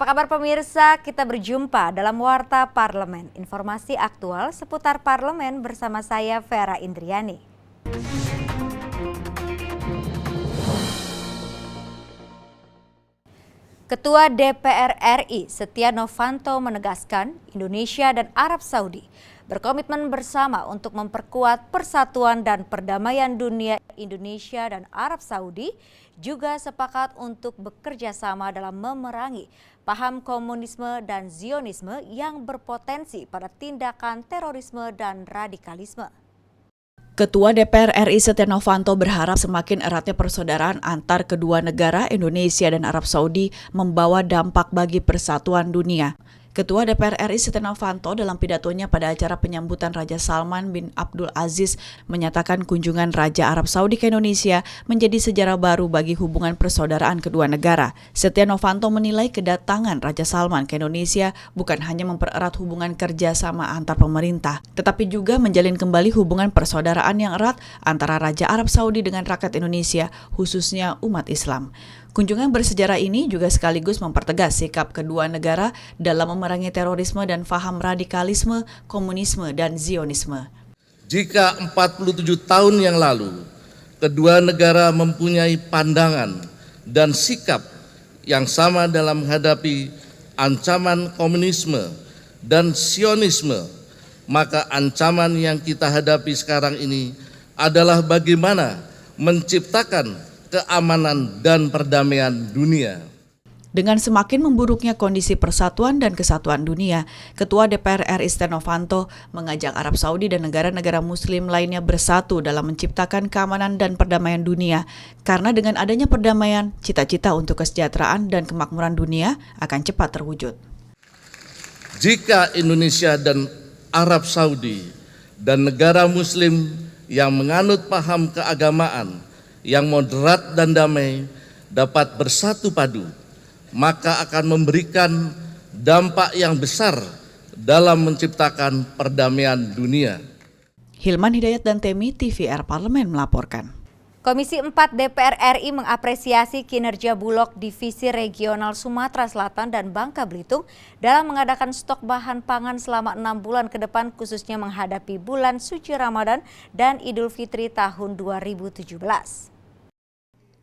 Apa kabar pemirsa? Kita berjumpa dalam Warta Parlemen. Informasi aktual seputar parlemen bersama saya Vera Indriani. Ketua DPR RI Setia Novanto menegaskan Indonesia dan Arab Saudi berkomitmen bersama untuk memperkuat persatuan dan perdamaian dunia. Indonesia dan Arab Saudi juga sepakat untuk bekerja sama dalam memerangi paham komunisme dan Zionisme yang berpotensi pada tindakan terorisme dan radikalisme. Ketua DPR RI Setia Novanto berharap semakin eratnya persaudaraan antar kedua negara Indonesia dan Arab Saudi membawa dampak bagi persatuan dunia. Ketua DPR RI Setia Novanto dalam pidatonya pada acara penyambutan Raja Salman bin Abdul Aziz menyatakan kunjungan Raja Arab Saudi ke Indonesia menjadi sejarah baru bagi hubungan persaudaraan kedua negara. Setia Novanto menilai kedatangan Raja Salman ke Indonesia bukan hanya mempererat hubungan kerjasama antar pemerintah, tetapi juga menjalin kembali hubungan persaudaraan yang erat antara Raja Arab Saudi dengan rakyat Indonesia, khususnya umat Islam. Kunjungan bersejarah ini juga sekaligus mempertegas sikap kedua negara dalam memerangi terorisme dan paham radikalisme, komunisme, dan Zionisme. Jika 47 tahun yang lalu, kedua negara mempunyai pandangan dan sikap yang sama dalam menghadapi ancaman komunisme dan Zionisme, maka ancaman yang kita hadapi sekarang ini adalah bagaimana menciptakan keamanan dan perdamaian dunia. Dengan semakin memburuknya kondisi persatuan dan kesatuan dunia, Ketua DPR RI Setia Novanto mengajak Arab Saudi dan negara-negara Muslim lainnya bersatu dalam menciptakan keamanan dan perdamaian dunia. Karena dengan adanya perdamaian, cita-cita untuk kesejahteraan dan kemakmuran dunia akan cepat terwujud. Jika Indonesia dan Arab Saudi dan negara Muslim yang menganut paham keagamaan yang moderat dan damai dapat bersatu padu, maka akan memberikan dampak yang besar dalam menciptakan perdamaian dunia. Hilman Hidayat dan Temi, TVR Parlemen melaporkan. Komisi 4 DPR RI mengapresiasi kinerja Bulog Divisi Regional Sumatera Selatan dan Bangka Belitung dalam mengadakan stok bahan pangan selama 6 bulan ke depan, khususnya menghadapi bulan suci Ramadan dan Idul Fitri tahun 2017.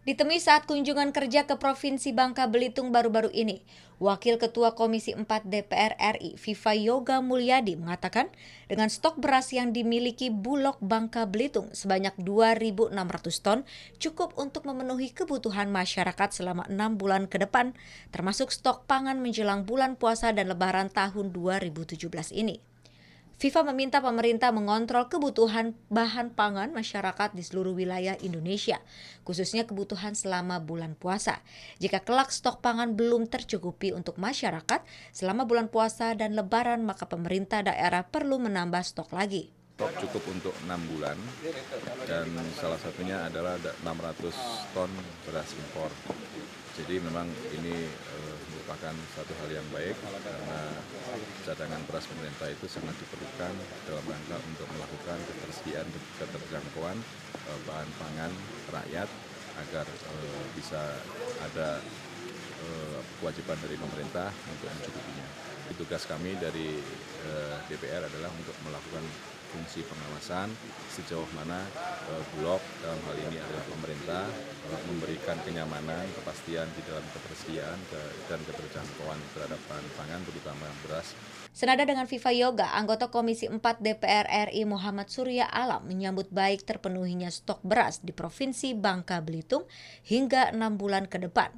Ditemui saat kunjungan kerja ke Provinsi Bangka Belitung baru-baru ini, Wakil Ketua Komisi 4 DPR RI, Viva Yoga Mulyadi mengatakan dengan stok beras yang dimiliki Bulog Bangka Belitung sebanyak 2.600 ton cukup untuk memenuhi kebutuhan masyarakat selama 6 bulan ke depan, termasuk stok pangan menjelang bulan puasa dan lebaran tahun 2017 ini. Viva meminta pemerintah mengontrol kebutuhan bahan pangan masyarakat di seluruh wilayah Indonesia, khususnya kebutuhan selama bulan puasa. Jika kelak stok pangan belum tercukupi untuk masyarakat selama bulan puasa dan lebaran, maka pemerintah daerah perlu menambah stok lagi. Stok cukup untuk 6 bulan dan salah satunya adalah 600 ton beras impor. Jadi memang ini merupakan satu hal yang baik karena cadangan beras pemerintah itu sangat diperlukan dalam rangka untuk melakukan keterjangkauan bahan pangan rakyat agar bisa ada kewajiban dari pemerintah untuk mencukupinya. Tugas kami dari DPR adalah untuk melakukan fungsi pengawasan sejauh mana Bulog dalam hal ini adalah pemerintah memberikan kenyamanan, kepastian di dalam ketersediaan dan keterjangkauan terhadap bahan pangan terutama beras. Senada dengan Viva Yoga, anggota Komisi 4 DPR RI Muhammad Surya Alam menyambut baik terpenuhinya stok beras di Provinsi Bangka Belitung hingga 6 bulan ke depan.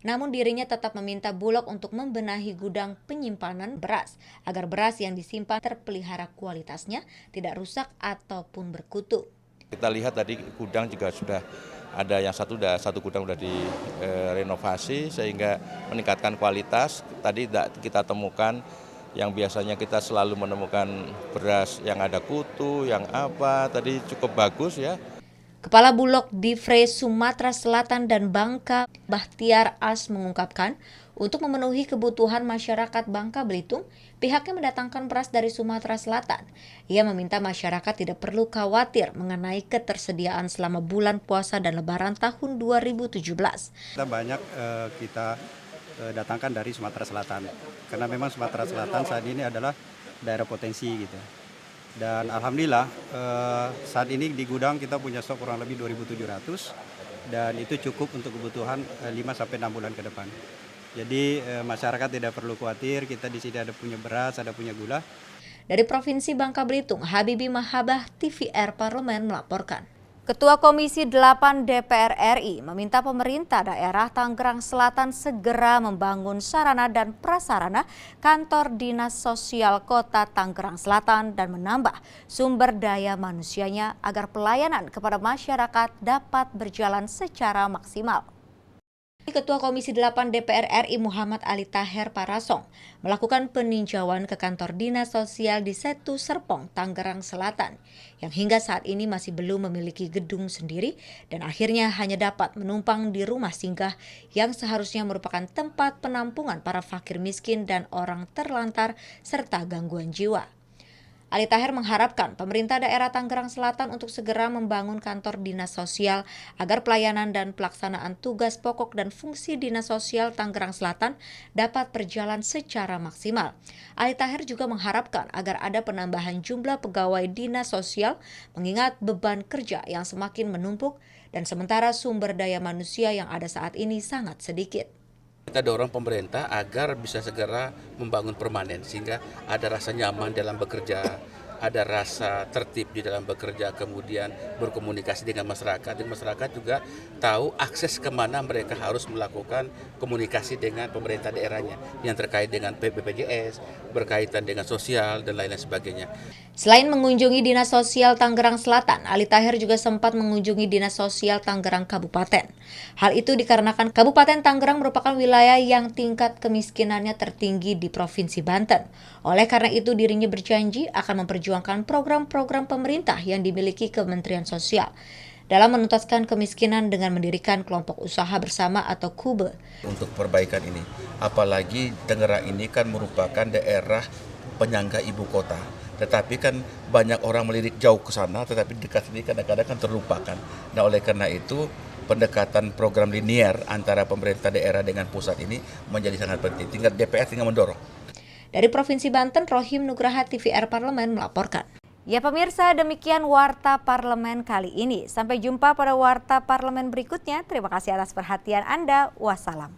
Namun dirinya tetap meminta Bulog untuk membenahi gudang penyimpanan beras agar beras yang disimpan terpelihara kualitasnya, tidak rusak ataupun berkutu. Kita lihat tadi gudang juga sudah ada yang satu gudang sudah direnovasi sehingga meningkatkan kualitas. Tadi kita temukan yang biasanya kita selalu menemukan beras yang ada kutu, yang apa, tadi cukup bagus ya. Kepala Bulog Divre Sumatera Selatan dan Bangka, Bahtiar As mengungkapkan, untuk memenuhi kebutuhan masyarakat Bangka Belitung, pihaknya mendatangkan beras dari Sumatera Selatan. Ia meminta masyarakat tidak perlu khawatir mengenai ketersediaan selama bulan puasa dan lebaran tahun 2017. Kita banyak kita datangkan dari Sumatera Selatan. Karena memang Sumatera Selatan saat ini adalah daerah potensi gitu. Dan alhamdulillah saat ini di gudang kita punya stok kurang lebih 2.700 dan itu cukup untuk kebutuhan 5-6 bulan ke depan. Jadi masyarakat tidak perlu khawatir, kita di sini ada punya beras, ada punya gula. Dari Provinsi Bangka Belitung, Habibie Mahabah, TVR Parlemen melaporkan. Ketua Komisi 8 DPR RI meminta pemerintah daerah Tangerang Selatan segera membangun sarana dan prasarana kantor Dinas Sosial Kota Tangerang Selatan dan menambah sumber daya manusianya agar pelayanan kepada masyarakat dapat berjalan secara maksimal. Ketua Komisi 8 DPR RI Muhammad Ali Taher Parasong melakukan peninjauan ke kantor Dinas Sosial di Setu Serpong, Tangerang Selatan, yang hingga saat ini masih belum memiliki gedung sendiri dan akhirnya hanya dapat menumpang di rumah singgah yang seharusnya merupakan tempat penampungan para fakir miskin dan orang terlantar serta gangguan jiwa. Ali Taher mengharapkan pemerintah daerah Tangerang Selatan untuk segera membangun kantor dinas sosial agar pelayanan dan pelaksanaan tugas pokok dan fungsi dinas sosial Tangerang Selatan dapat berjalan secara maksimal. Ali Taher juga mengharapkan agar ada penambahan jumlah pegawai dinas sosial mengingat beban kerja yang semakin menumpuk dan sementara sumber daya manusia yang ada saat ini sangat sedikit. Kita dorong pemerintah agar bisa segera membangun permanen sehingga ada rasa nyaman dalam bekerja, ada rasa tertib di dalam bekerja, kemudian berkomunikasi dengan masyarakat. Dan masyarakat juga tahu akses kemana mereka harus melakukan komunikasi dengan pemerintah daerahnya yang terkait dengan BPJS, berkaitan dengan sosial, dan lain-lain sebagainya. Selain mengunjungi Dinas Sosial Tangerang Selatan, Ali Taher juga sempat mengunjungi Dinas Sosial Tangerang Kabupaten. Hal itu dikarenakan Kabupaten Tangerang merupakan wilayah yang tingkat kemiskinannya tertinggi di Provinsi Banten. Oleh karena itu dirinya berjanji akan memperjuangkan program-program pemerintah yang dimiliki Kementerian Sosial dalam menuntaskan kemiskinan dengan mendirikan kelompok usaha bersama atau KUBE. Untuk perbaikan ini, apalagi Tangerang ini kan merupakan daerah penyangga ibu kota. Tetapi kan banyak orang melirik jauh ke sana, tetapi dekat sini kadang-kadang kan terlupakan. Nah oleh karena itu pendekatan program linier antara pemerintah daerah dengan pusat ini menjadi sangat penting. Tinggal DPR tinggal mendorong. Dari Provinsi Banten, Rohim Nugraha, TVR Parlemen melaporkan. Ya pemirsa, demikian Warta Parlemen kali ini. Sampai jumpa pada Warta Parlemen berikutnya. Terima kasih atas perhatian Anda. Wassalam.